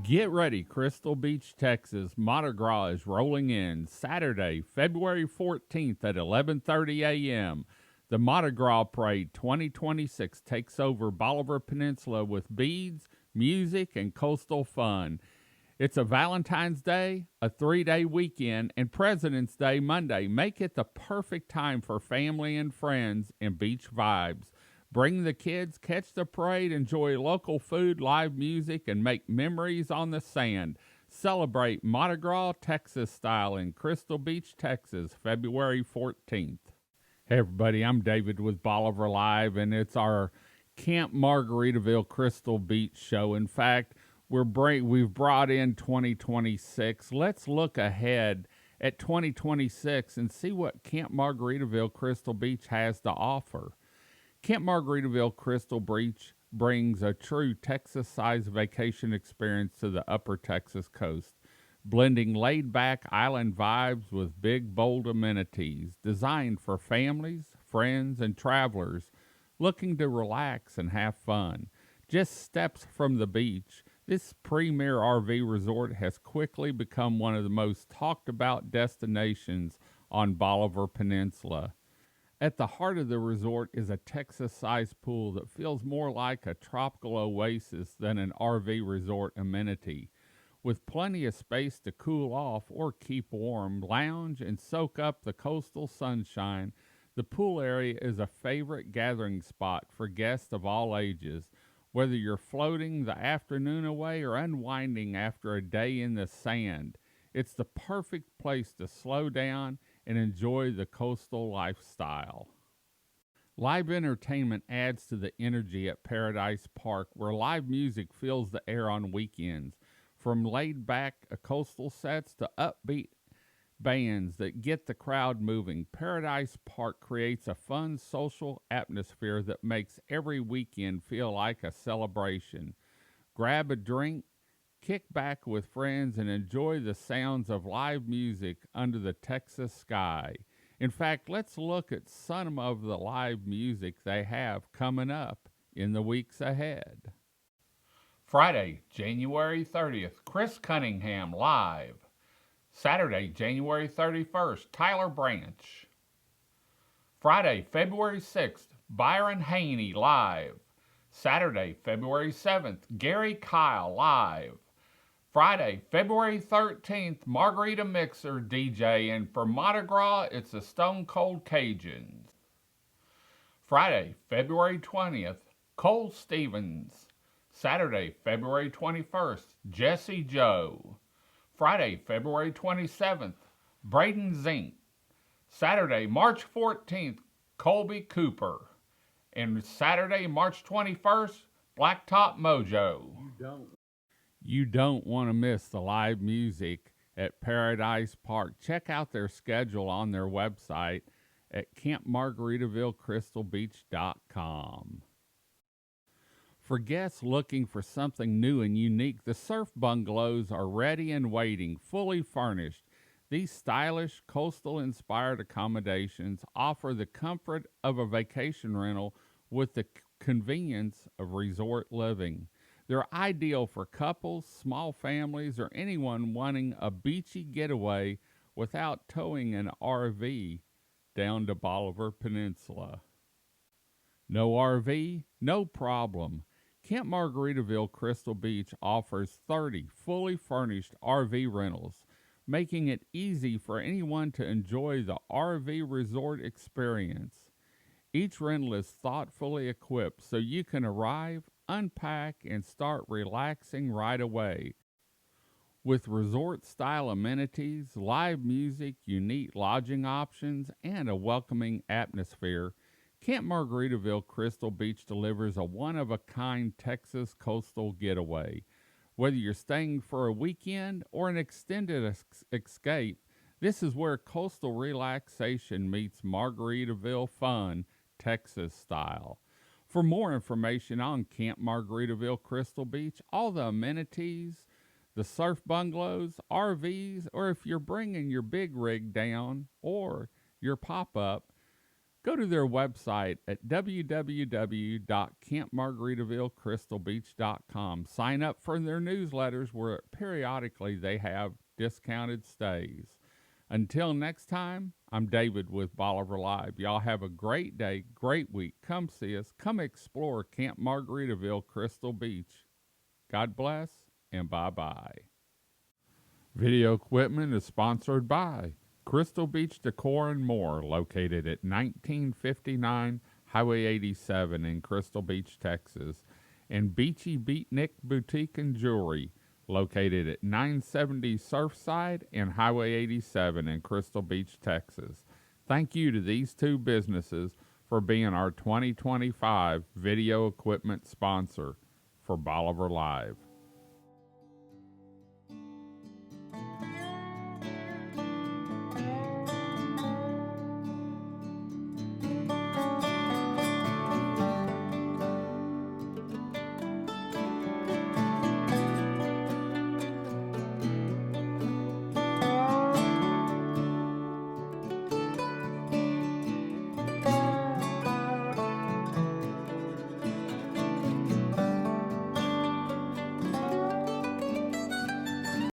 Get ready, Crystal Beach, Texas. Mardi Gras is rolling in Saturday, February 14th at 11:30 a.m. The Mardi Gras Parade 2026 takes over Bolivar Peninsula with beads, music, and coastal fun. It's a Valentine's Day, a 3-day weekend, and President's Day Monday. Make it the perfect time for family and friends and beach vibes. Bring the kids, catch the parade, enjoy local food, live music, and make memories on the sand. Celebrate Mardi Gras Texas style in Crystal Beach, Texas, February 14th. Hey everybody, I'm David with Bolivar Live, and it's our Camp Margaritaville Crystal Beach show. In fact, we've brought in 2026. Let's look ahead at 2026 and see what Camp Margaritaville Crystal Beach has to offer. Camp Margaritaville Crystal Beach brings a true Texas-sized vacation experience to the upper Texas coast, blending laid-back island vibes with big, bold amenities designed for families, friends, and travelers looking to relax and have fun. Just steps from the beach, this premier RV resort has quickly become one of the most talked-about destinations on Bolivar Peninsula. At the heart of the resort is a Texas-sized pool that feels more like a tropical oasis than an RV resort amenity. With plenty of space to cool off or keep warm, lounge, and soak up the coastal sunshine, the pool area is a favorite gathering spot for guests of all ages. Whether you're floating the afternoon away or unwinding after a day in the sand, it's the perfect place to slow down and enjoy the coastal lifestyle. Live entertainment adds to the energy at Paradise Park, where live music fills the air on weekends. From laid-back coastal sets to upbeat bands that get the crowd moving, Paradise Park creates a fun social atmosphere that makes every weekend feel like a celebration. Grab a drink, kick back with friends, and enjoy the sounds of live music under the Texas sky. In fact, let's look at some of the live music they have coming up in the weeks ahead. Friday, January 30th, Chris Cunningham live. Saturday, January 31st, Tyler Branch. Friday, February 6th, Byron Haney live. Saturday, February 7th, Gary Kyle live. Friday, February 13th, Margarita Mixer DJ, and for Mardi Gras, it's the Stone Cold Cajuns. Friday, February 20th, Cole Stevens. Saturday, February 21st, Jesse Joe. Friday, February 27th, Braden Zink. Saturday, March 14th, Colby Cooper. And Saturday, March 21st, Blacktop Mojo. You don't want to miss the live music at Paradise Park. Check out their schedule on their website at campmargaritavillecrystalbeach.com. For guests looking for something new and unique, the surf bungalows are ready and waiting, fully furnished. These stylish, coastal-inspired accommodations offer the comfort of a vacation rental with the convenience of resort living. They're ideal for couples, small families, or anyone wanting a beachy getaway without towing an RV down to Bolivar Peninsula. No RV? No problem. Camp Margaritaville Crystal Beach offers 30 fully furnished RV rentals, making it easy for anyone to enjoy the RV resort experience. Each rental is thoughtfully equipped so you can arrive, unpack, and start relaxing right away. With resort-style amenities, live music, unique lodging options, and a welcoming atmosphere, Camp Margaritaville Crystal Beach delivers a one-of-a-kind Texas coastal getaway. Whether you're staying for a weekend or an extended escape, this is where coastal relaxation meets Margaritaville fun, Texas style. For more information on Camp Margaritaville Crystal Beach, all the amenities, the surf bungalows, RVs, or if you're bringing your big rig down or your pop-up, Go to their website at www.campmargaritavillecrystalbeach.com. Sign up for their newsletters where periodically they have discounted stays. Until next time, I'm David with Bolivar Live. Y'all have a great day, great week. Come see us. Come explore Camp Margaritaville Crystal Beach. God bless and bye-bye. Video equipment is sponsored by Crystal Beach Decor and More, located at 1959 Highway 87 in Crystal Beach, Texas, and Beachy Beatnik Boutique and Jewelry, located at 970 Surfside and Highway 87 in Crystal Beach, Texas. Thank you to these two businesses for being our 2025 video equipment sponsor for Bolivar Live.